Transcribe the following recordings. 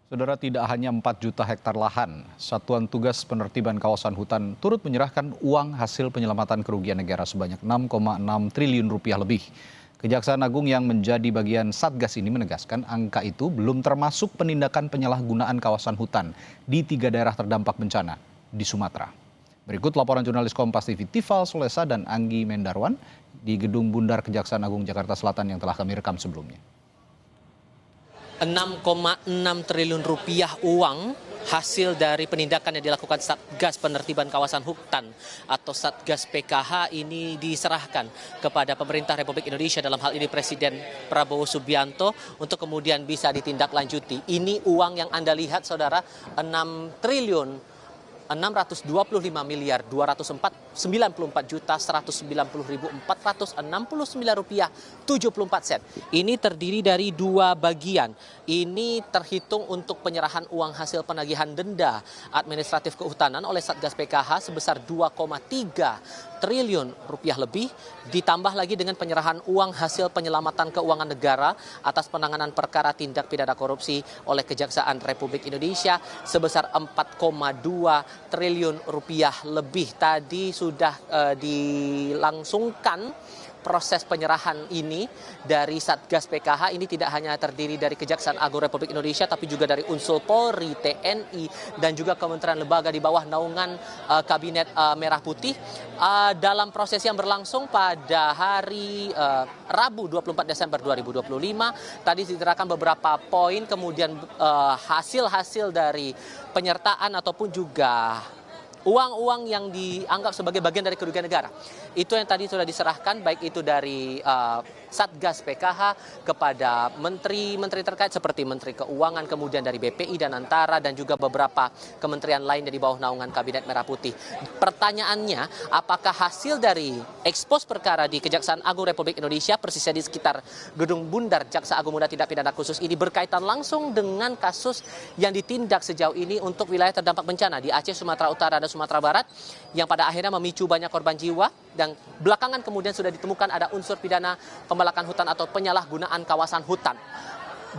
Saudara, tidak hanya 4 juta hektar lahan, Satuan Tugas Penertiban Kawasan Hutan turut menyerahkan uang hasil penyelamatan kerugian negara sebanyak 6,6 triliun rupiah lebih. Kejaksaan Agung yang menjadi bagian Satgas ini menegaskan angka itu belum termasuk penindakan penyalahgunaan kawasan hutan di 3 daerah terdampak bencana di Sumatera. Berikut laporan jurnalis Kompas TV Tifal Solesa dan Anggi Mendarwan di Gedung Bundar Kejaksaan Agung Jakarta Selatan yang telah kami rekam sebelumnya. 6,6 triliun rupiah uang hasil dari penindakan yang dilakukan Satgas Penertiban Kawasan Hutan atau Satgas PKH ini diserahkan kepada pemerintah Republik Indonesia, dalam hal ini Presiden Prabowo Subianto, untuk kemudian bisa ditindaklanjuti. Ini uang yang Anda lihat, saudara, 6 triliun 625 miliar 294 juta 190.469 rupiah 74 sen. Ini terdiri dari 2 bagian. Ini terhitung untuk penyerahan uang hasil penagihan denda administratif kehutanan oleh Satgas PKH sebesar 2,3 triliun rupiah lebih, ditambah lagi dengan penyerahan uang hasil penyelamatan keuangan negara atas penanganan perkara tindak pidana korupsi oleh Kejaksaan Republik Indonesia sebesar 4,2 triliun rupiah lebih. Tadi sudah dilangsungkan proses penyerahan ini dari Satgas PKH. Ini tidak hanya terdiri dari Kejaksaan Agung Republik Indonesia, tapi juga dari unsur Polri, TNI, dan juga kementerian lembaga di bawah naungan Kabinet Merah Putih. Dalam proses yang berlangsung pada hari Rabu 24 Desember 2025, tadi diterangkan beberapa poin, kemudian hasil-hasil dari penyertaan ataupun juga uang-uang yang dianggap sebagai bagian dari kerugian negara. Itu yang tadi sudah diserahkan, baik itu dari Satgas PKH kepada menteri-menteri terkait seperti Menteri Keuangan, kemudian dari BPI dan Antara, dan juga beberapa kementerian lain di bawah naungan Kabinet Merah Putih. Pertanyaannya, apakah hasil dari ekspos perkara di Kejaksaan Agung Republik Indonesia, persisnya di sekitar Gedung Bundar Jaksa Agung Muda Tindak Pidana Khusus ini, berkaitan langsung dengan kasus yang ditindak sejauh ini untuk wilayah terdampak bencana di Aceh, Sumatera Utara, dan Sumatera Barat, yang pada akhirnya memicu banyak korban jiwa, dan belakangan kemudian sudah ditemukan ada unsur pidana pembalakan hutan atau penyalahgunaan kawasan hutan.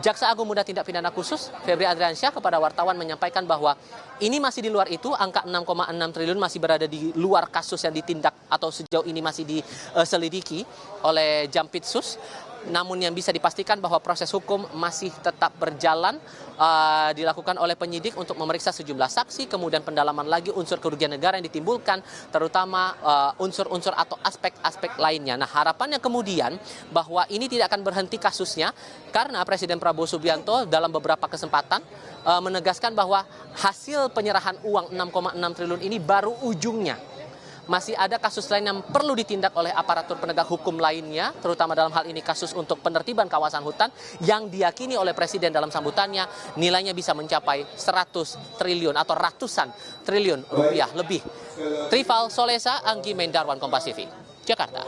Jaksa Agung Muda Tindak Pidana Khusus Febri Adriansyah kepada wartawan menyampaikan bahwa ini masih di luar itu, angka 6,6 triliun masih berada di luar kasus yang ditindak atau sejauh ini masih diselidiki oleh Jampitsus. Namun yang bisa dipastikan bahwa proses hukum masih tetap berjalan, dilakukan oleh penyidik untuk memeriksa sejumlah saksi, kemudian pendalaman lagi unsur kerugian negara yang ditimbulkan, terutama unsur-unsur atau aspek-aspek lainnya. Nah, harapannya kemudian bahwa ini tidak akan berhenti kasusnya, karena Presiden Prabowo Subianto dalam beberapa kesempatan menegaskan bahwa hasil penyerahan uang 6,6 triliun ini baru ujungnya. Masih ada kasus lain yang perlu ditindak oleh aparatur penegak hukum lainnya, terutama dalam hal ini kasus untuk penertiban kawasan hutan yang diyakini oleh Presiden dalam sambutannya nilainya bisa mencapai 100 triliun atau ratusan triliun rupiah lebih. Tifal Solesa, Anggi Mendarwan, Kompas TV, Jakarta.